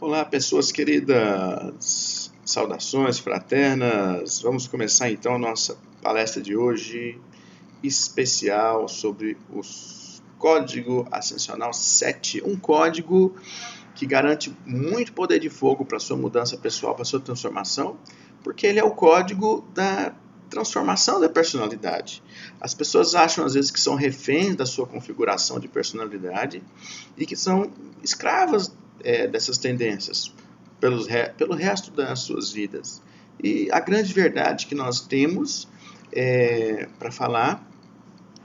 Olá, pessoas queridas, saudações fraternas. Vamos começar então a nossa palestra de hoje, especial sobre o Código Ascensional 7, um código que garante muito poder de fogo para a sua mudança pessoal, para a sua transformação, porque ele é o código da transformação da personalidade. As pessoas acham às vezes que são reféns da sua configuração de personalidade e que são escravas dessas tendências pelo resto das suas vidas. E a grande verdade que nós temos para falar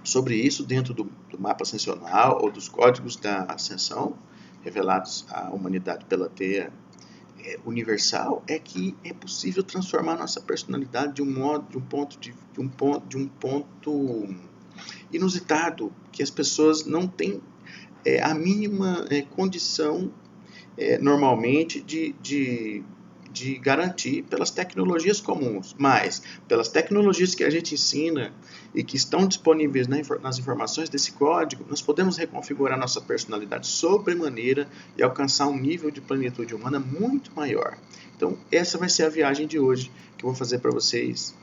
sobre isso dentro do mapa ascensional ou dos códigos da ascensão revelados à humanidade pela teia universal é que é possível transformar nossa personalidade de um ponto inusitado que as pessoas não têm a mínima condição normalmente de garantir pelas tecnologias comuns, mas pelas tecnologias que a gente ensina e que estão disponíveis nas informações desse código, nós podemos reconfigurar nossa personalidade sobremaneira e alcançar um nível de plenitude humana muito maior. Então, essa vai ser a viagem de hoje que eu vou fazer para vocês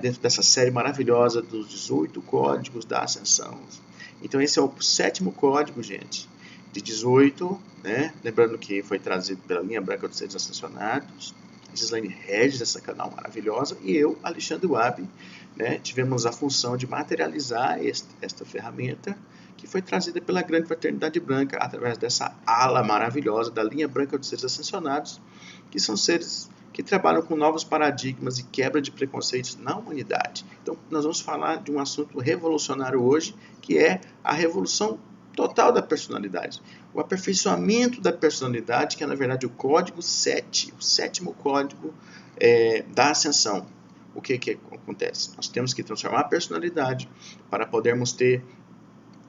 dentro dessa série maravilhosa dos 18 códigos da ascensão. Então, esse é o 7º código, gente, de 18, né? Lembrando que foi trazido pela linha branca dos seres ascensionados, Gislaine Regis, essa canal maravilhosa, e eu, Alexandre Wabi, né? Tivemos a função de materializar esta ferramenta que foi trazida pela grande fraternidade branca através dessa ala maravilhosa da linha branca dos seres ascensionados, que são seres que trabalham com novos paradigmas e quebra de preconceitos na humanidade. Então, nós vamos falar de um assunto revolucionário hoje, que é a revolução total da personalidade. O aperfeiçoamento da personalidade, que é, na verdade, o código 7, o 7º código da ascensão. O que acontece? Nós temos que transformar a personalidade para podermos ter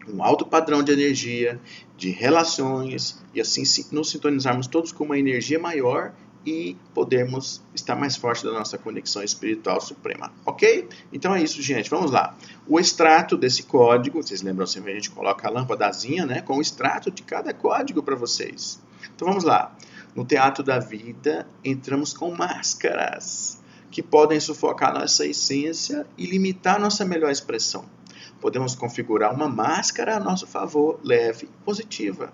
um alto padrão de energia, de relações, e assim nos sintonizarmos todos com uma energia maior e podermos estar mais forte da nossa conexão espiritual suprema, ok? Então é isso, gente, vamos lá. O extrato desse código, vocês lembram sempre, a gente coloca a lâmpadazinha, né, com o extrato de cada código para vocês. Então vamos lá. No teatro da vida, entramos com máscaras que podem sufocar nossa essência e limitar nossa melhor expressão. Podemos configurar uma máscara a nosso favor, leve e positiva.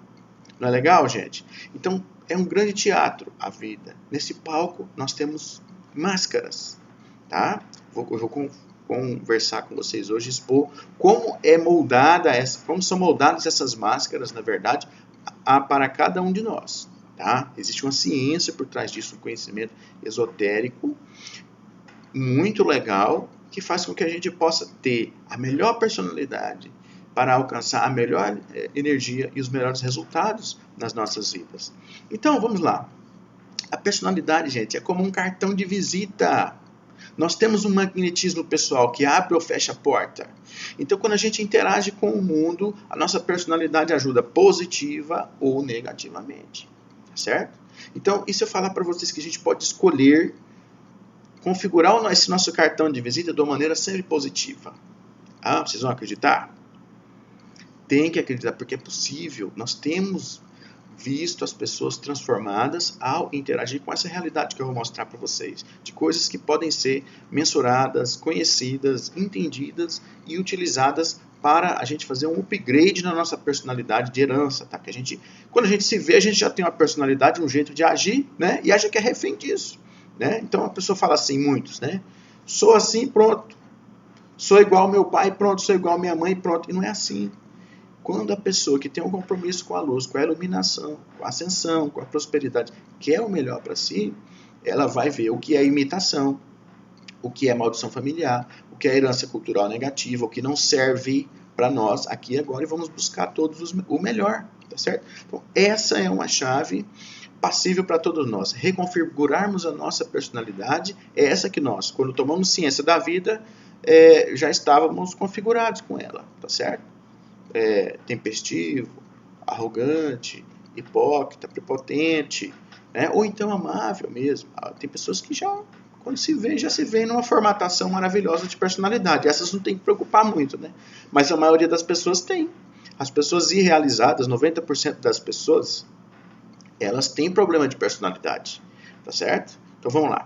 Não é legal, gente? Então, é um grande teatro, a vida. Nesse palco, nós temos máscaras, tá? Eu vou conversar com vocês hoje, expor como como são moldadas essas máscaras, na verdade, para cada um de nós, tá? Existe uma ciência por trás disso, um conhecimento esotérico, muito legal, que faz com que a gente possa ter a melhor personalidade para alcançar a melhor energia e os melhores resultados nas nossas vidas. Então, vamos lá. A personalidade, gente, é como um cartão de visita. Nós temos um magnetismo pessoal que abre ou fecha a porta. Então, quando a gente interage com o mundo, a nossa personalidade ajuda positiva ou negativamente. Certo? Então, e se eu falar para vocês que a gente pode escolher configurar esse nosso cartão de visita de uma maneira sempre positiva? Ah, vocês vão acreditar? Tem que acreditar, porque é possível. Nós temos visto as pessoas transformadas ao interagir com essa realidade que eu vou mostrar para vocês, de coisas que podem ser mensuradas, conhecidas, entendidas e utilizadas para a gente fazer um upgrade na nossa personalidade de herança, tá? Que quando a gente se vê, a gente já tem uma personalidade, um jeito de agir, né? E acha que é refém disso, né? Então a pessoa fala assim, muitos, né? Sou assim, pronto. Sou igual ao meu pai, pronto. Sou igual à minha mãe, pronto. E não é assim. Quando a pessoa que tem um compromisso com a luz, com a iluminação, com a ascensão, com a prosperidade, quer o melhor para si, ela vai ver o que é imitação, o que é maldição familiar, o que é herança cultural negativa, o que não serve para nós aqui e agora, e vamos buscar o melhor, tá certo? Então, essa é uma chave passível para todos nós. Reconfigurarmos a nossa personalidade é essa que nós, quando tomamos ciência da vida, já estávamos configurados com ela, tá certo? Tempestivo, arrogante, hipócrita, prepotente, né? Ou então amável mesmo. Tem pessoas que quando já se vê numa formatação maravilhosa de personalidade. Essas não tem que preocupar muito, né? Mas a maioria das pessoas tem. As pessoas irrealizadas, 90% das pessoas, elas têm problema de personalidade, tá certo? Então vamos lá.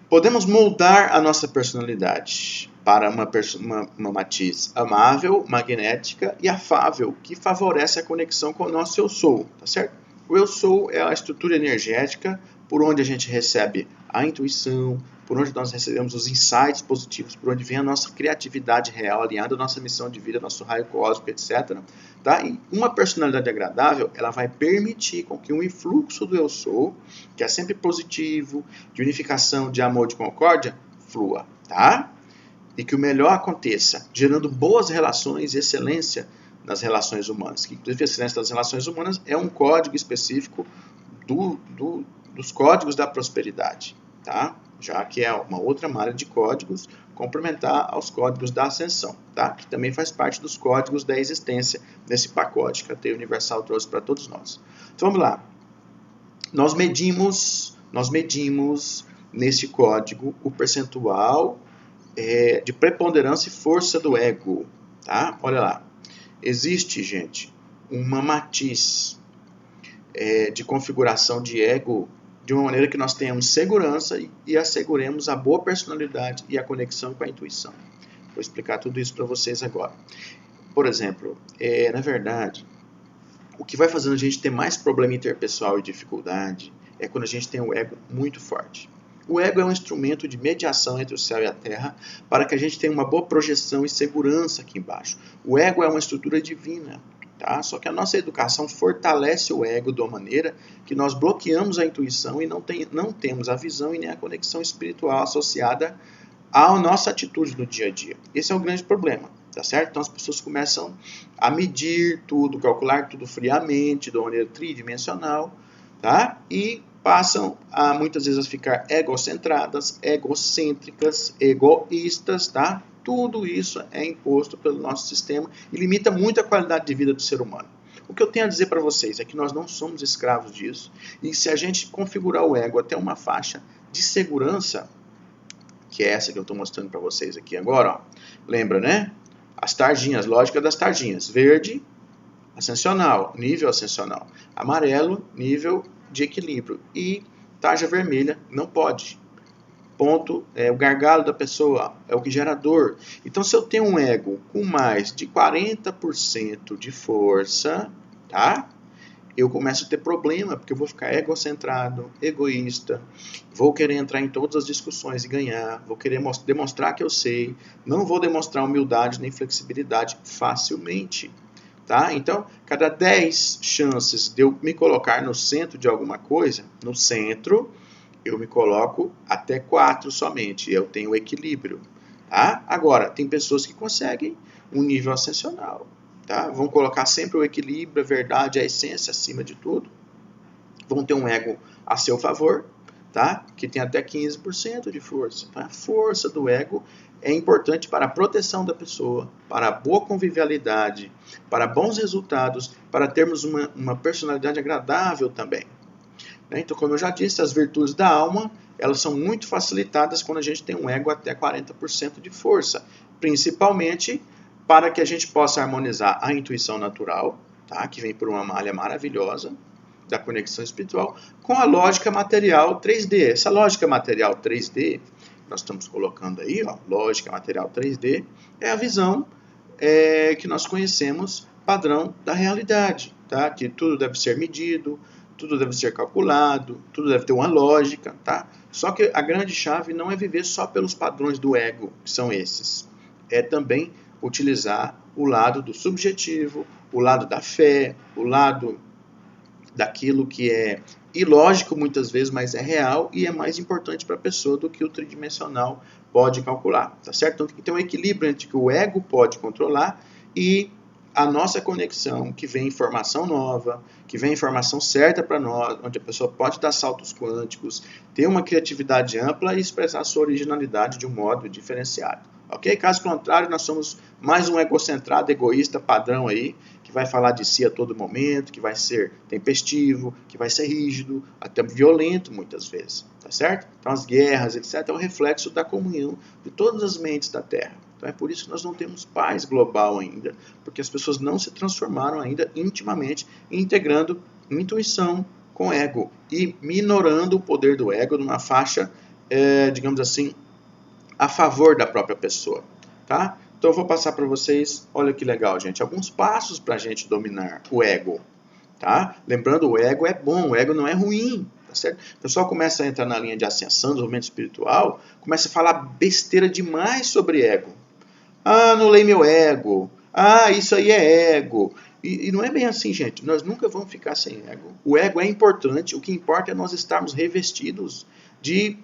Podemos moldar a nossa personalidade para uma matiz amável, magnética e afável, que favorece a conexão com o nosso eu sou, tá certo? O eu sou é a estrutura energética por onde a gente recebe a intuição, por onde nós recebemos os insights positivos, por onde vem a nossa criatividade real, alinhada à nossa missão de vida, nosso raio cósmico, etc. Tá? E uma personalidade agradável, ela vai permitir com que um influxo do eu sou, que é sempre positivo, de unificação, de amor, de concórdia, flua, tá? E que o melhor aconteça, gerando boas relações e excelência nas relações humanas. Que, inclusive, a excelência das relações humanas é um código específico dos códigos da prosperidade, tá? Já que é uma outra malha de códigos complementar aos códigos da ascensão, tá? Que também faz parte dos códigos da existência desse pacote que a Teia Universal trouxe para todos nós. Então vamos lá. Nós medimos nesse código o percentual de preponderância e força do ego, tá? Olha lá. Existe, gente, uma matiz de configuração de ego de uma maneira que nós tenhamos segurança e asseguremos a boa personalidade e a conexão com a intuição. Vou explicar tudo isso para vocês agora. Por exemplo, na verdade, o que vai fazendo a gente ter mais problema interpessoal e dificuldade é quando a gente tem o ego muito forte. O ego é um instrumento de mediação entre o céu e a terra para que a gente tenha uma boa projeção e segurança aqui embaixo. O ego é uma estrutura divina. Tá? Só que a nossa educação fortalece o ego de uma maneira que nós bloqueamos a intuição e não temos a visão e nem a conexão espiritual associada à nossa atitude no dia a dia. Esse é um grande problema, tá certo? Então as pessoas começam a medir tudo, calcular tudo friamente, de uma maneira tridimensional, tá? E passam a muitas vezes a ficar egocentradas, egocêntricas, egoístas, tá? Tudo isso é imposto pelo nosso sistema e limita muito a qualidade de vida do ser humano. O que eu tenho a dizer para vocês é que nós não somos escravos disso. E se a gente configurar o ego até uma faixa de segurança, que é essa que eu estou mostrando para vocês aqui agora, ó. Lembra, né? As tarjinhas, lógica das tarjinhas. Verde, ascensional, nível ascensional. Amarelo, nível de equilíbrio. E tarja vermelha, não pode. Ponto, é o gargalo da pessoa, é o que gera dor. Então, se eu tenho um ego com mais de 40% de força, tá? Eu começo a ter problema, porque eu vou ficar egocentrado, egoísta, vou querer entrar em todas as discussões e ganhar, vou querer demonstrar que eu sei, não vou demonstrar humildade nem flexibilidade facilmente, tá? Então, cada 10 chances de eu me colocar no centro de alguma coisa, no centro, eu me coloco até 4 somente, eu tenho equilíbrio, tá? Agora, tem pessoas que conseguem um nível ascensional, tá? Vão colocar sempre o equilíbrio, a verdade, a essência acima de tudo, vão ter um ego a seu favor, tá? Que tem até 15% de força. Então, a força do ego é importante para a proteção da pessoa, para a boa convivialidade, para bons resultados, para termos uma personalidade agradável também. Então, como eu já disse, as virtudes da alma, elas são muito facilitadas quando a gente tem um ego até 40% de força, principalmente para que a gente possa harmonizar a intuição natural, tá? Que vem por uma malha maravilhosa da conexão espiritual, com a lógica material 3D. Essa lógica material 3D, nós estamos colocando aí, ó, lógica material 3D, é a visão que nós conhecemos padrão da realidade, tá? Que tudo deve ser medido, tudo deve ser calculado, tudo deve ter uma lógica, tá? Só que a grande chave não é viver só pelos padrões do ego, que são esses. É também utilizar o lado do subjetivo, o lado da fé, o lado daquilo que é ilógico muitas vezes, mas é real e é mais importante para a pessoa do que o tridimensional pode calcular, tá certo? Então tem que ter um equilíbrio entre o que o ego pode controlar e a nossa conexão, que vem informação nova, que vem informação certa para nós, onde a pessoa pode dar saltos quânticos, ter uma criatividade ampla e expressar a sua originalidade de um modo diferenciado. Ok? Caso contrário, nós somos mais um egocentrado, egoísta padrão aí, que vai falar de si a todo momento, que vai ser tempestivo, que vai ser rígido, até violento muitas vezes, tá certo? Então as guerras, etc., é um reflexo da comunhão de todas as mentes da Terra. Então é por isso que nós não temos paz global ainda, porque as pessoas não se transformaram ainda intimamente, integrando intuição com ego e minorando o poder do ego numa faixa, digamos assim, a favor da própria pessoa, tá? Então eu vou passar para vocês, olha que legal, gente, alguns passos para a gente dominar o ego, tá? Lembrando, o ego é bom, o ego não é ruim, tá certo? O pessoal começa a entrar na linha de ascensão, desenvolvimento espiritual, começa a falar besteira demais sobre ego. Ah, anulei meu ego. Ah, isso aí é ego. E não é bem assim, gente. Nós nunca vamos ficar sem ego. O ego é importante. O que importa é nós estarmos revestidos de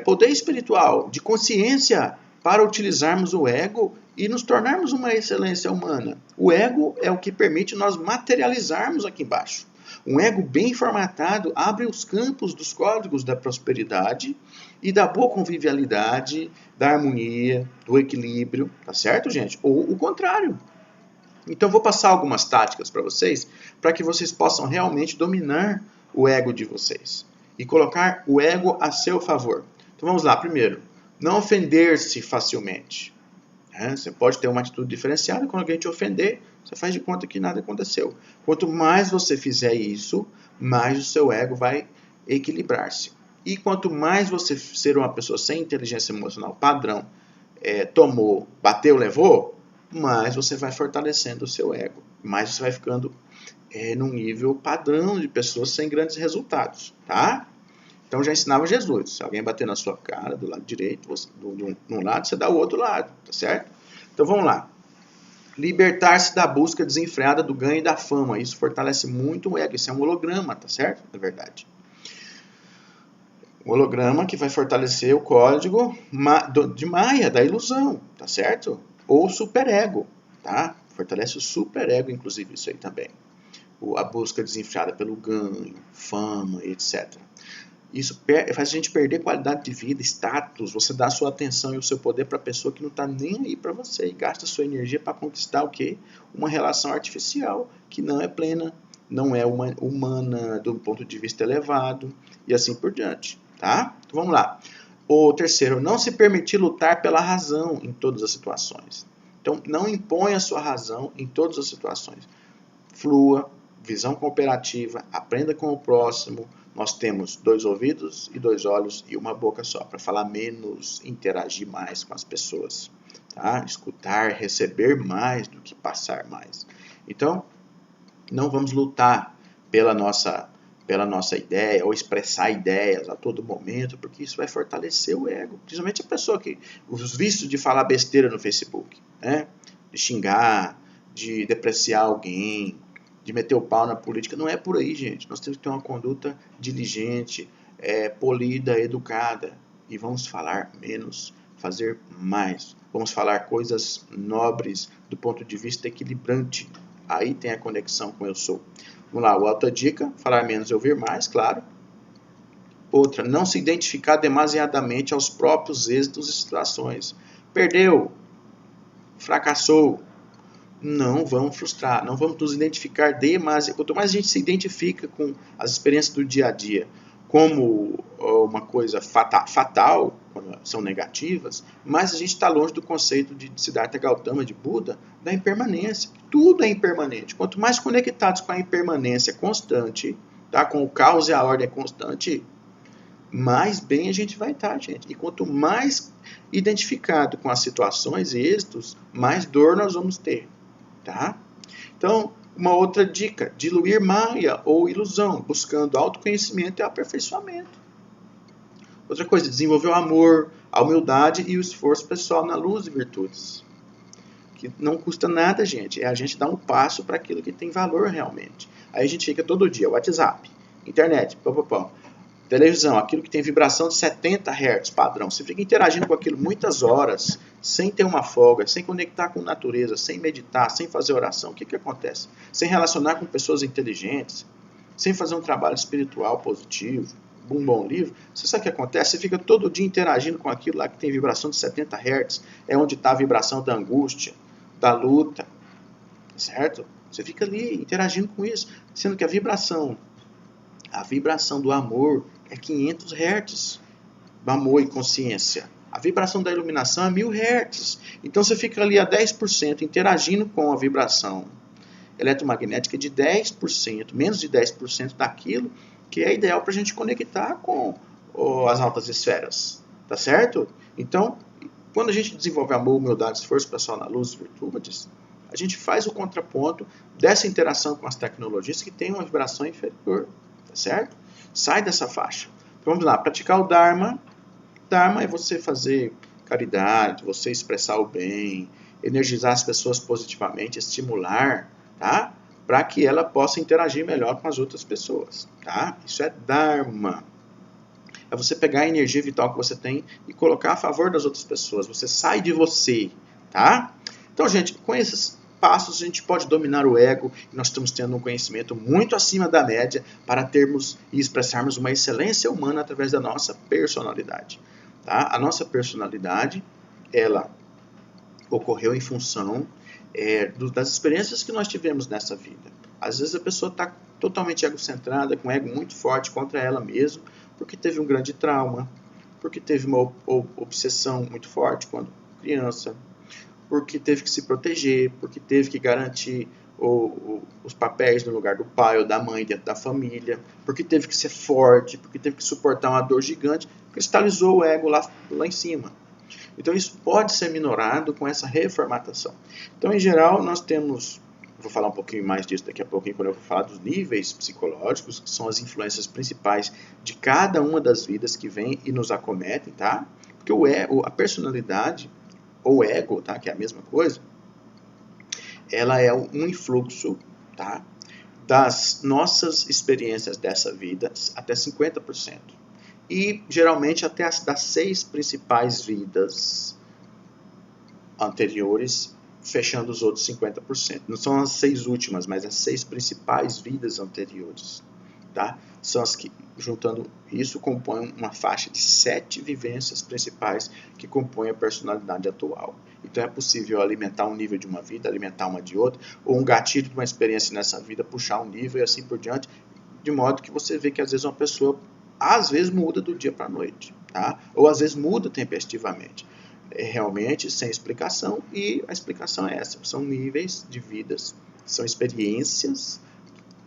poder espiritual, de consciência, para utilizarmos o ego e nos tornarmos uma excelência humana. O ego é o que permite nós materializarmos aqui embaixo. Um ego bem formatado abre os campos dos códigos da prosperidade e da boa convivialidade, da harmonia, do equilíbrio, tá certo, gente? Ou o contrário. Então vou passar algumas táticas para vocês, para que vocês possam realmente dominar o ego de vocês e colocar o ego a seu favor. Então vamos lá, primeiro, não ofender-se facilmente. Você pode ter uma atitude diferenciada, quando alguém te ofender, você faz de conta que nada aconteceu. Quanto mais você fizer isso, mais o seu ego vai equilibrar-se. E quanto mais você ser uma pessoa sem inteligência emocional padrão, tomou, bateu, levou, mais você vai fortalecendo o seu ego. Mais você vai ficando num nível padrão de pessoas sem grandes resultados, tá? Então já ensinava Jesus. Se alguém bater na sua cara do lado direito, de um lado, você dá o outro lado, tá certo? Então vamos lá. Libertar-se da busca desenfreada do ganho e da fama. Isso fortalece muito o ego. Isso é um holograma, tá certo? Na verdade. Um holograma que vai fortalecer o código de Maia, da ilusão, tá certo? Ou superego, tá? Fortalece o superego, inclusive, isso aí também. A busca desenfreada pelo ganho, fama, etc. Isso faz a gente perder qualidade de vida, status. Você dá a sua atenção e o seu poder para a pessoa que não está nem aí para você e gasta a sua energia para conquistar o quê? Uma relação artificial que não é plena, não é humana do ponto de vista elevado e assim por diante, tá? Então vamos lá. O terceiro, não se permitir lutar pela razão em todas as situações. Então não imponha a sua razão em todas as situações. Flua, visão cooperativa, aprenda com o próximo. Nós temos 2 ouvidos e 2 olhos e uma boca só, para falar menos, interagir mais com as pessoas. Tá? Escutar, receber mais do que passar mais. Então, não vamos lutar pela nossa ideia ou expressar ideias a todo momento, porque isso vai fortalecer o ego. Principalmente a pessoa que... Os vícios de falar besteira no Facebook, né? De xingar, de depreciar alguém, de meter o pau na política, não é por aí, gente. Nós temos que ter uma conduta diligente, polida, educada. E vamos falar menos, fazer mais. Vamos falar coisas nobres do ponto de vista equilibrante. Aí tem a conexão com eu sou. Vamos lá, outra dica, falar menos e ouvir mais, claro. Outra, não se identificar demasiadamente aos próprios êxitos e situações. Perdeu, fracassou. Não vamos frustrar, não vamos nos identificar demasiado. Quanto mais a gente se identifica com as experiências do dia a dia como uma coisa fatal, quando são negativas, mais a gente está longe do conceito de Siddhartha Gautama, de Buda, da impermanência. Tudo é impermanente. Quanto mais conectados com a impermanência constante, tá? Com o caos e a ordem constante, mais bem a gente vai estar, gente. E quanto mais identificado com as situações e êxitos, mais dor nós vamos ter. Tá? Então, uma outra dica, diluir Maya ou ilusão, buscando autoconhecimento e aperfeiçoamento. Outra coisa, desenvolver o amor, a humildade e o esforço pessoal na luz e virtudes. Que não custa nada, gente, é a gente dar um passo para aquilo que tem valor realmente. Aí a gente fica todo dia, WhatsApp, internet, televisão, aquilo que tem vibração de 70 Hz padrão. Você fica interagindo com aquilo muitas horas, sem ter uma folga, sem conectar com a natureza, sem meditar, sem fazer oração. O que acontece? Sem relacionar com pessoas inteligentes, sem fazer um trabalho espiritual positivo, um bom livro. Você sabe o que acontece? Você fica todo dia interagindo com aquilo lá que tem vibração de 70 Hz. É onde está a vibração da angústia, da luta. Certo? Você fica ali interagindo com isso. Sendo que a vibração do amor é 500 Hz. Amor e consciência. A vibração da iluminação é 1000 Hz. Então você fica ali a 10% interagindo com a vibração eletromagnética de 10%, menos de 10% daquilo que é ideal para a gente conectar com as altas esferas, tá certo? Então, quando a gente desenvolve amor, humildade, esforço pessoal na luz, virtudes, a gente faz o contraponto dessa interação com as tecnologias que tem uma vibração inferior, tá certo? Sai dessa faixa. Então, vamos lá, praticar o Dharma. Dharma é você fazer caridade, você expressar o bem, energizar as pessoas positivamente, estimular, tá? Para que ela possa interagir melhor com as outras pessoas, tá? Isso é Dharma. É você pegar a energia vital que você tem e colocar a favor das outras pessoas. Você sai de você, tá? Então, gente, com esses passos a gente pode dominar o ego e nós estamos tendo um conhecimento muito acima da média para termos e expressarmos uma excelência humana através da nossa personalidade, tá? A nossa personalidade, ela ocorreu em função das experiências que nós tivemos nessa vida. Às vezes a pessoa está totalmente egocentrada, com um ego muito forte contra ela mesma, porque teve um grande trauma, porque teve uma obsessão muito forte quando criança, porque teve que se proteger, porque teve que garantir os papéis no lugar do pai ou da mãe dentro da família, porque teve que ser forte, porque teve que suportar uma dor gigante, cristalizou o ego lá em cima. Então isso pode ser minorado com essa reformatação. Então, em geral, nós temos, vou falar um pouquinho mais disso daqui a pouquinho quando eu for falar dos níveis psicológicos, que são as influências principais de cada uma das vidas que vem e nos acometem, tá? Porque a personalidade, ou ego, tá? Que é a mesma coisa, ela é um influxo, tá? Das nossas experiências dessa vida, até 50%. E, geralmente, até das 6 principais vidas anteriores, fechando os outros 50%. Não são as 6 últimas, mas as 6 principais vidas anteriores. Tá? São as que, juntando isso, compõem uma faixa de 7 vivências principais que compõem a personalidade atual. Então é possível alimentar um nível de uma vida, alimentar uma de outra, ou um gatilho de uma experiência nessa vida, puxar um nível e assim por diante, de modo que você vê que às vezes uma pessoa às vezes muda do dia para a noite, tá? Ou às vezes muda tempestivamente. Realmente sem explicação, e a explicação é essa: são níveis de vidas, são experiências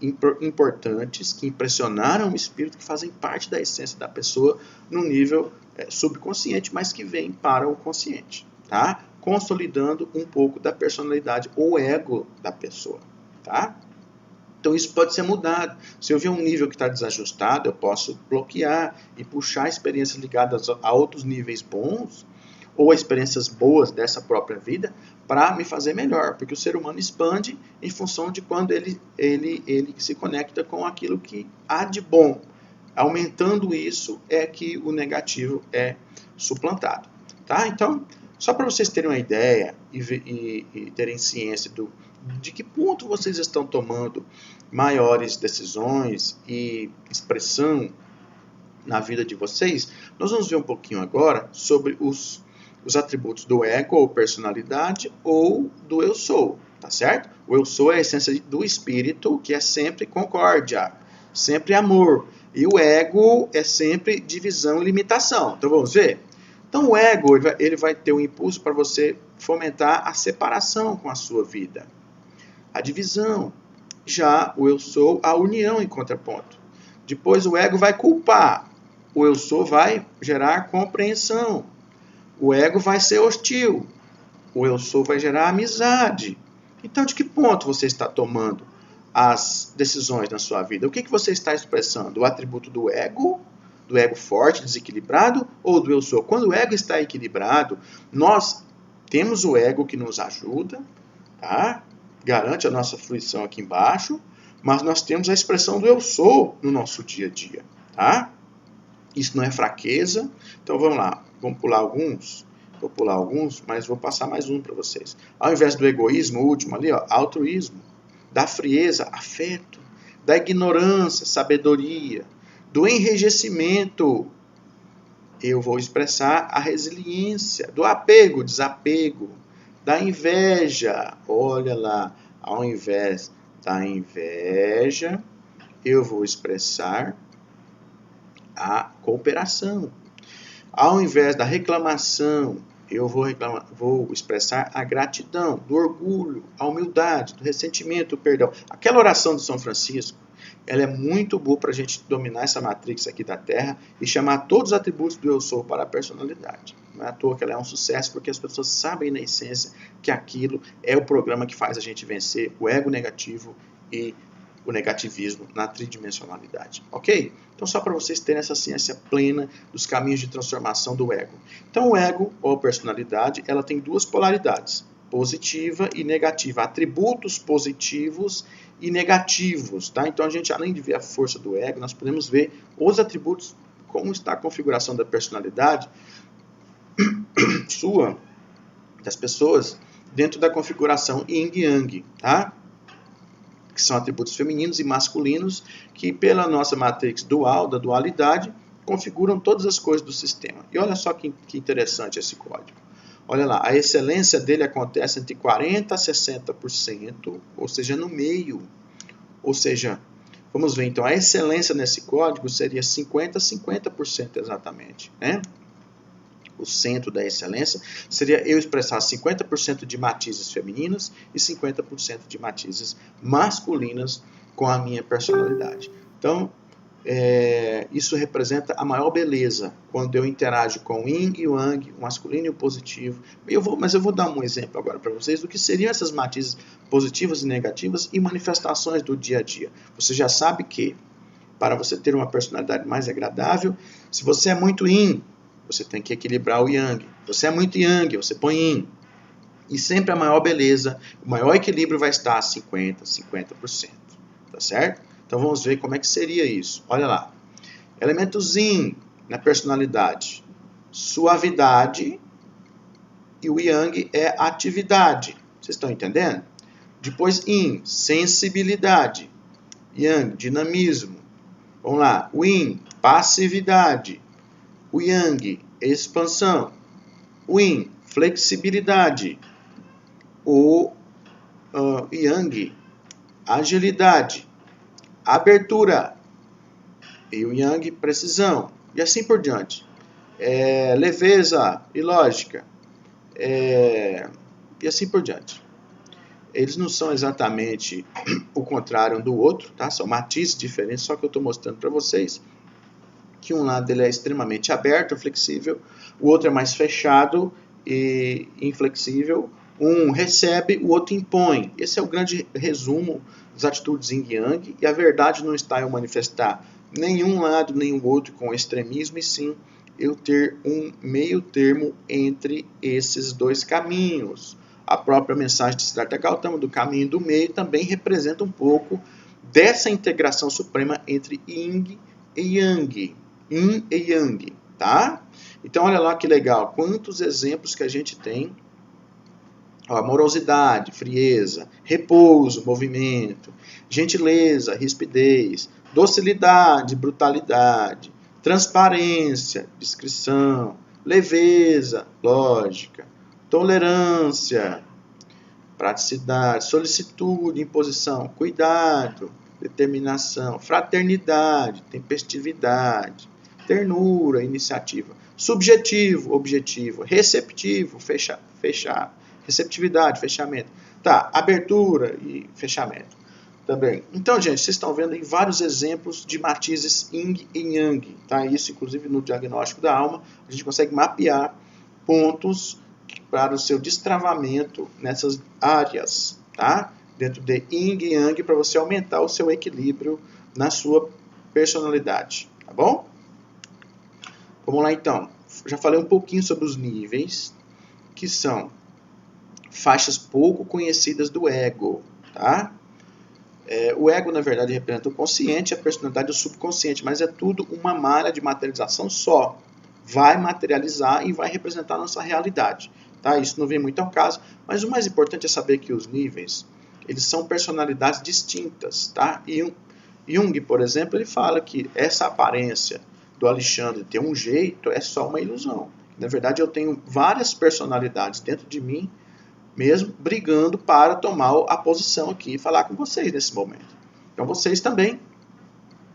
importantes que impressionaram o espírito, que fazem parte da essência da pessoa no nível subconsciente, mas que vêm para o consciente, tá? Consolidando um pouco da personalidade ou ego da pessoa, tá? Então isso pode ser mudado. Se eu ver um nível que está desajustado, eu posso bloquear e puxar experiências ligadas a outros níveis bons ou a experiências boas dessa própria vida para me fazer melhor, porque o ser humano expande em função de quando ele se conecta com aquilo que há de bom. Aumentando isso é que o negativo é suplantado. Tá? Então, só para vocês terem uma ideia e terem ciência de que ponto vocês estão tomando maiores decisões e expressão na vida de vocês, nós vamos ver um pouquinho agora sobre os atributos do ego ou personalidade ou do eu sou, tá certo? O eu sou é a essência do espírito, que é sempre concórdia, sempre amor. E o ego é sempre divisão e limitação. Então vamos ver? Então o ego ele vai ter um impulso para você fomentar a separação com a sua vida, a divisão. Já o eu sou, a união em contraponto. Depois o ego vai culpar. O eu sou vai gerar compreensão. O ego vai ser hostil. O eu sou vai gerar amizade. Então, de que ponto você está tomando as decisões na sua vida? O que você está expressando? O atributo do ego forte, desequilibrado, ou do eu sou? Quando o ego está equilibrado, nós temos o ego que nos ajuda, tá? Garante a nossa fruição aqui embaixo, mas nós temos a expressão do eu sou no nosso dia a dia, tá? Isso não é fraqueza. Então vamos lá, vamos pular alguns. Vou pular alguns, mas vou passar mais um para vocês. Ao invés do egoísmo, o último ali, ó, altruísmo. Da frieza, afeto. Da ignorância, sabedoria. Do enrijecimento, eu vou expressar a resiliência. Do apego, desapego. Da inveja, olha lá, ao invés da inveja, eu vou expressar a cooperação. Ao invés da reclamação, eu vou expressar a gratidão, do orgulho, a humildade, do ressentimento, o perdão. Aquela oração de São Francisco, ela é muito boa para a gente dominar essa matrix aqui da Terra e chamar todos os atributos do eu sou para a personalidade. Não é à toa que ela é um sucesso, porque as pessoas sabem na essência que aquilo é o programa que faz a gente vencer o ego negativo e o negativismo na tridimensionalidade, ok? Então, só para vocês terem essa ciência plena dos caminhos de transformação do ego. Então, o ego, ou personalidade, ela tem duas polaridades, positiva e negativa, atributos positivos e negativos, tá? Então, a gente, além de ver a força do ego, nós podemos ver os atributos, como está a configuração da personalidade sua, das pessoas, dentro da configuração Yin e Yang, tá? Que são atributos femininos e masculinos, que pela nossa matrix dual, da dualidade, configuram todas as coisas do sistema. E olha só que interessante esse código. Olha lá, a excelência dele acontece entre 40% a 60%, ou seja, no meio. Ou seja, vamos ver então, a excelência nesse código seria 50% a 50% exatamente, né? O centro da excelência seria eu expressar 50% de matizes femininas e 50% de matizes masculinas com a minha personalidade. Então, isso representa a maior beleza quando eu interajo com o Yin e o Yang, o masculino e o positivo. Mas eu vou dar um exemplo agora para vocês do que seriam essas matizes positivas e negativas e manifestações do dia a dia. Você já sabe que, para você ter uma personalidade mais agradável, se você é muito Yin, você tem que equilibrar o Yang. Você é muito Yang, você põe Yin. E sempre a maior beleza, o maior equilíbrio vai estar a 50%, 50%. Tá certo? Então vamos ver como é que seria isso. Olha lá. Elemento Yin na personalidade. Suavidade. E o Yang é atividade. Vocês estão entendendo? Depois Yin, sensibilidade. Yang, dinamismo. Vamos lá. O Yin, passividade. O Yang, expansão. O Yin, flexibilidade. O Yang, agilidade. Abertura. E o Yang, precisão. E assim por diante. Leveza e lógica. E assim por diante. Eles não são exatamente o contrário um do outro, tá? São matizes diferentes, só que eu estou mostrando para vocês que um lado ele é extremamente aberto, flexível, o outro é mais fechado e inflexível. Um recebe, o outro impõe. Esse é o grande resumo das atitudes Yin e Yang, e a verdade não está em manifestar nenhum lado nem o outro com extremismo, e sim eu ter um meio termo entre esses dois caminhos. A própria mensagem de Siddhartha Gautama, do caminho do meio, também representa um pouco dessa integração suprema entre Yin e Yang. Yin e Yang, tá? Então, olha lá que legal, quantos exemplos que a gente tem. Amorosidade, frieza, repouso, movimento, gentileza, rispidez, docilidade, brutalidade, transparência, discrição, leveza, lógica, tolerância, praticidade, solicitude, imposição, cuidado, determinação, fraternidade, tempestividade, ternura, iniciativa, subjetivo, objetivo, receptivo, fechar, receptividade, fechamento. Tá, abertura e fechamento também. Então, gente, vocês estão vendo aí vários exemplos de matizes Yin e Yang, tá? Isso, inclusive, no diagnóstico da alma, a gente consegue mapear pontos para o seu destravamento nessas áreas, tá? Dentro de Yin e Yang, para você aumentar o seu equilíbrio na sua personalidade, tá bom? Vamos lá, então. Já falei um pouquinho sobre os níveis, que são faixas pouco conhecidas do ego, tá? O ego, na verdade, representa o consciente, a personalidade o subconsciente, mas é tudo uma malha de materialização só. Vai materializar e vai representar a nossa realidade, tá? Isso não vem muito ao caso, mas o mais importante é saber que os níveis, eles são personalidades distintas, tá? E Jung, por exemplo, ele fala que essa aparência do Alexandre ter um jeito é só uma ilusão. Na verdade, eu tenho várias personalidades dentro de mim, mesmo brigando para tomar a posição aqui e falar com vocês nesse momento. Então, vocês também.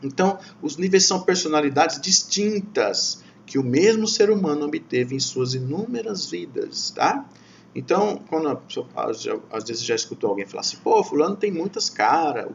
Então, os níveis são personalidades distintas que o mesmo ser humano obteve em suas inúmeras vidas, tá? Então, quando a pessoa, às vezes já escutou alguém falar assim, pô, fulano tem muitas caras,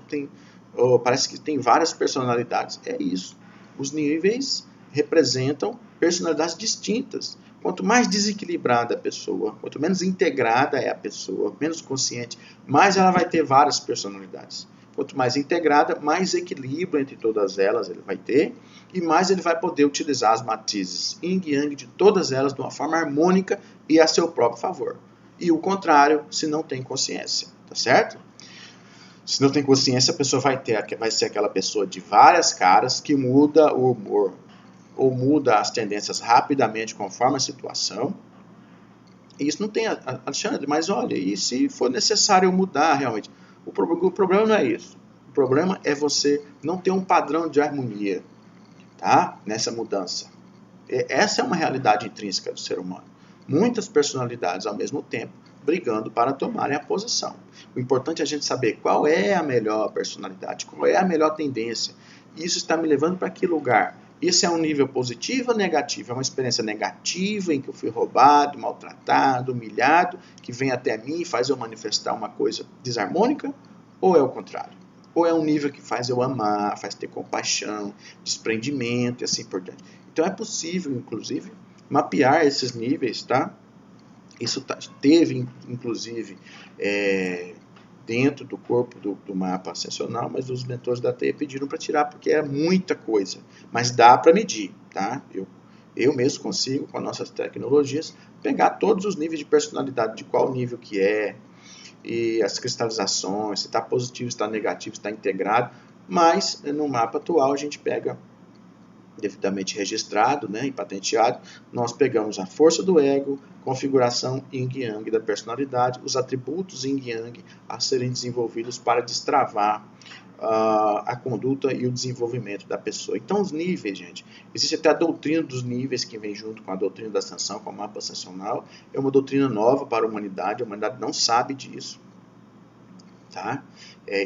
parece que tem várias personalidades. É isso. Os níveis representam personalidades distintas. Quanto mais desequilibrada a pessoa, quanto menos integrada é a pessoa, menos consciente, mais ela vai ter várias personalidades. Quanto mais integrada, mais equilíbrio entre todas elas ele vai ter e mais ele vai poder utilizar as matizes yin e yang de todas elas de uma forma harmônica e a seu próprio favor. E o contrário, se não tem consciência, tá certo? Se não tem consciência, a pessoa vai ser aquela pessoa de várias caras que muda o humor ou muda as tendências rapidamente conforme a situação. E isso não tem, Alexandre, mas olha, e se for necessário mudar realmente? O problema não é isso. O problema é você não ter um padrão de harmonia, tá? Nessa mudança. Essa é uma realidade intrínseca do ser humano. Muitas personalidades ao mesmo tempo brigando para tomarem a posição. O importante é a gente saber qual é a melhor personalidade, qual é a melhor tendência. Isso está me levando para que lugar? Isso é um nível positivo ou negativo? É uma experiência negativa em que eu fui roubado, maltratado, humilhado, que vem até mim e faz eu manifestar uma coisa desarmônica? Ou é o contrário? Ou é um nível que faz eu amar, faz ter compaixão, desprendimento e assim por diante? Então é possível, inclusive, mapear esses níveis, tá? Isso teve, inclusive, dentro do corpo do mapa ascensional, mas os mentores da TEIA pediram para tirar, porque é muita coisa. Mas dá para medir, tá? Eu mesmo consigo, com as nossas tecnologias, pegar todos os níveis de personalidade, de qual nível que é, e as cristalizações, se está positivo, se está negativo, se está integrado, mas no mapa atual a gente pega devidamente registrado, né, e patenteado, nós pegamos a força do ego, configuração yin e yang da personalidade, os atributos yin e yang a serem desenvolvidos para destravar a conduta e o desenvolvimento da pessoa. Então, os níveis, gente, existe até a doutrina dos níveis que vem junto com a doutrina da ascensão, com o mapa ascensional, é uma doutrina nova para a humanidade não sabe disso, tá?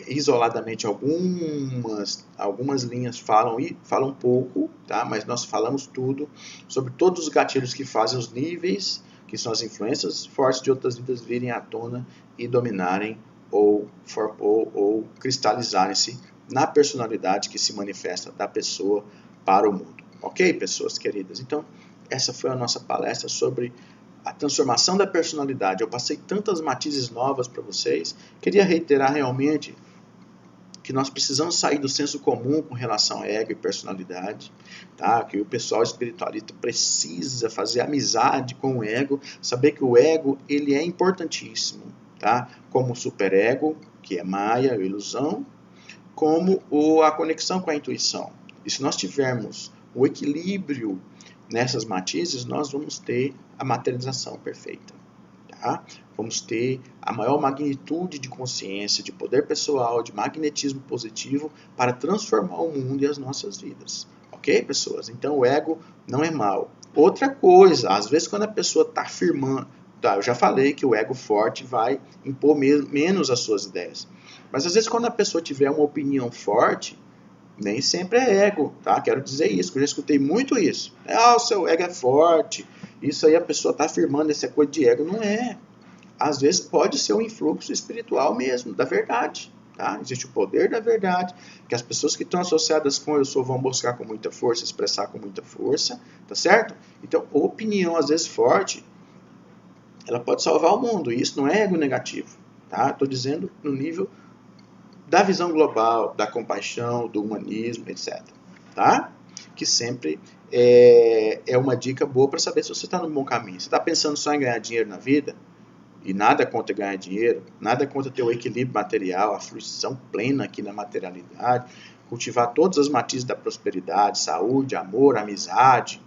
Isoladamente algumas linhas falam pouco, tá? Mas nós falamos tudo sobre todos os gatilhos que fazem os níveis, que são as influências fortes de outras vidas virem à tona e dominarem ou cristalizarem-se na personalidade que se manifesta da pessoa para o mundo. Ok, pessoas queridas? Então, essa foi a nossa palestra sobre a transformação da personalidade. Eu passei tantas matizes novas para vocês. Queria reiterar realmente que nós precisamos sair do senso comum com relação a ego e personalidade, tá? Que o pessoal espiritualista precisa fazer amizade com o ego, saber que o ego ele é importantíssimo, tá? Como o superego, que é Maya, a ilusão, como a conexão com a intuição. E se nós tivermos o equilíbrio nessas matizes, nós vamos ter a materialização perfeita. Tá? Vamos ter a maior magnitude de consciência, de poder pessoal, de magnetismo positivo para transformar o mundo e as nossas vidas. Ok, pessoas? Então o ego não é mal. Outra coisa, às vezes quando a pessoa está afirmando, tá, eu já falei que o ego forte vai impor menos as suas ideias. Mas às vezes quando a pessoa tiver uma opinião forte, nem sempre é ego, tá? Quero dizer isso, que eu já escutei muito isso. O seu ego é forte, isso aí a pessoa está afirmando, essa coisa de ego. Não é. Às vezes pode ser um influxo espiritual mesmo, da verdade. Tá? Existe o poder da verdade, que as pessoas que estão associadas com eu sou vão buscar com muita força, expressar com muita força, tá certo? Então, opinião às vezes forte, ela pode salvar o mundo, e isso não é ego negativo, tá? Estou dizendo no nível da visão global, da compaixão, do humanismo, etc. Tá? Que sempre é uma dica boa para saber se você está no bom caminho. Você está pensando só em ganhar dinheiro na vida? E nada contra ganhar dinheiro, nada contra ter o equilíbrio material, a fruição plena aqui na materialidade, cultivar todas as matizes da prosperidade, saúde, amor, amizade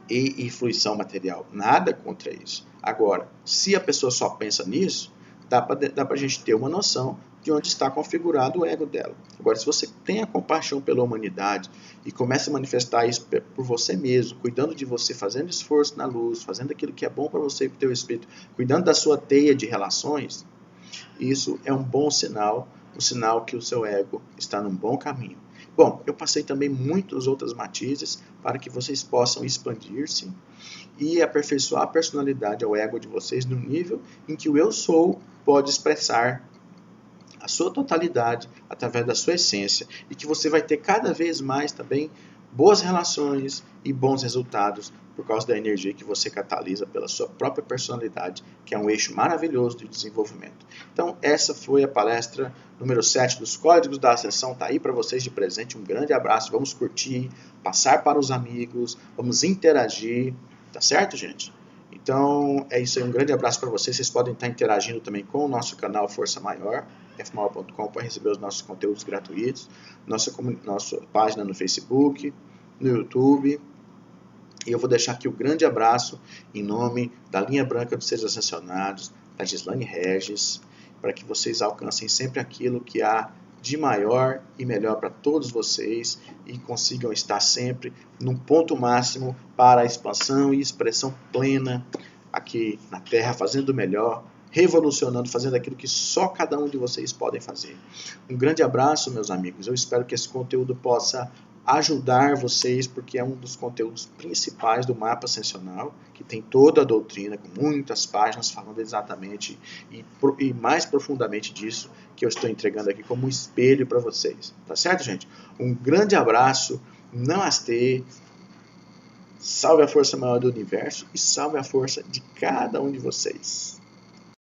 e fruição material. Nada contra isso. Agora, se a pessoa só pensa nisso, dá para a gente ter uma noção de onde está configurado o ego dela. Agora, se você tem a compaixão pela humanidade e começa a manifestar isso por você mesmo, cuidando de você, fazendo esforço na luz, fazendo aquilo que é bom para você e para o teu espírito, cuidando da sua teia de relações, isso é um bom sinal um sinal que o seu ego está num bom caminho. Bom, eu passei também muitas outras matizes para que vocês possam expandir-se e aperfeiçoar a personalidade ao ego de vocês no nível em que o eu sou pode expressar a sua totalidade através da sua essência e que você vai ter cada vez mais também boas relações e bons resultados por causa da energia que você catalisa pela sua própria personalidade, que é um eixo maravilhoso de desenvolvimento. Então, essa foi a palestra número 7 dos Códigos da Ascensão. Está aí para vocês de presente. Um grande abraço. Vamos curtir, passar para os amigos, vamos interagir. Tá certo, gente? Então, é isso aí. Um grande abraço para vocês. Vocês podem estar interagindo também com o nosso canal Força Maior, fmaior.com, para receber os nossos conteúdos gratuitos, nossa página no Facebook, no YouTube. E eu vou deixar aqui o grande abraço em nome da linha branca dos Seres Ascensionados, da Gislane Regis, para que vocês alcancem sempre aquilo que há de maior e melhor para todos vocês e consigam estar sempre num ponto máximo para a expansão e expressão plena aqui na Terra, fazendo o melhor, revolucionando, fazendo aquilo que só cada um de vocês podem fazer. Um grande abraço, meus amigos. Eu espero que esse conteúdo possa ajudar vocês, porque é um dos conteúdos principais do Mapa Ascensional, que tem toda a doutrina, com muitas páginas falando exatamente e mais profundamente disso que eu estou entregando aqui como um espelho para vocês. Tá certo, gente? Um grande abraço, namastê, salve a força maior do universo e salve a força de cada um de vocês.